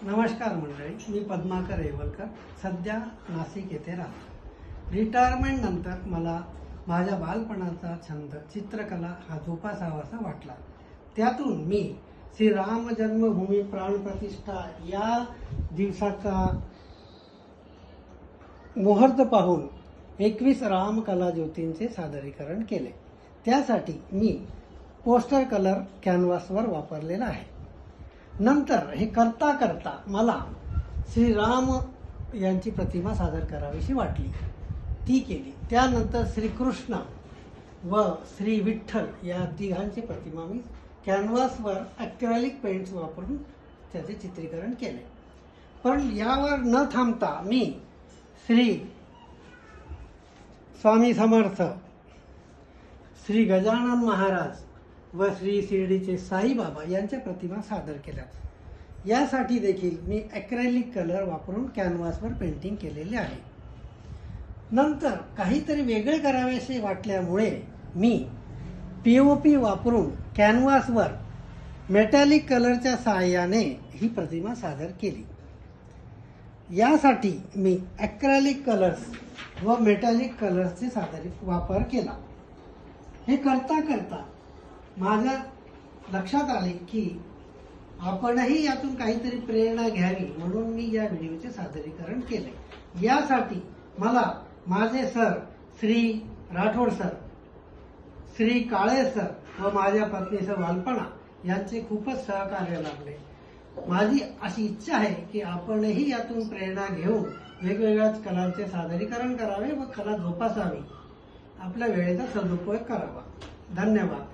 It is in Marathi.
नमस्कार मंडळी, मी पद्माकर येवलकर सध्या नाशिक येथे राहतो। रिटायरमेंट नंतर मला माझ्या बालपणाचा छंद चित्रकला हा जोपासावासा वाटला। त्यातून मी श्री राम जन्मभूमी प्राणप्रतिष्ठा या दिवसाचा मुहूर्त पाहून 21 रामकला ज्योतींचे सादरीकरण केले। त्यासाठी मी पोस्टर कलर कॅनव्हासवर वापरलेला आहे। नंतर हे करता करता मला श्रीराम यांची प्रतिमा सादर करावीशी वाटली, ती केली। त्यानंतर श्रीकृष्ण व श्री विठ्ठल या तिघांची प्रतिमा मी कॅनव्हासवर ॲक्रेलिक पेंट्स वापरून त्याचे चित्रीकरण केले। पण यावर न थांबता मी श्री स्वामी समर्थ, श्री गजानन महाराज व श्री शिर्डीचे साईबाबा यांच्या प्रतिमा सादर केल्या। यासाठी देखील मी ॲक्रेलिक कलर वापरून कॅनव्हासवर पेंटिंग केलेले आहे। नंतर काहीतरी वेगळे करावेसे वाटल्यामुळे मी POP वापरून कॅनव्हासवर मेटॅलिक कलरच्या सहाय्याने ही प्रतिमा सादर केली। यासाठी मी ॲक्रेलिक कलर्स व मेटॅलिक कलर्सचे वापर केला। हे करता करता माझ्या लक्षात आले की आपणही यातून काहीतरी प्रेरणा घ्यावी, म्हणून मी या व्हिडिओचे सादरीकरण केले। यासाठी मला माझे सर श्री राठोड सर, श्री काळे सर व माझ्या पत्नी सर वालपणा यांचे खूपच सहकार्य लाभले। माझी अशी इच्छा आहे की आपणही यातून प्रेरणा घेऊन वेगवेगळ्या कलांचे सादरीकरण करावे व कला जोपासावी, आपल्या वेळेचा सदुपयोग करावा। धन्यवाद।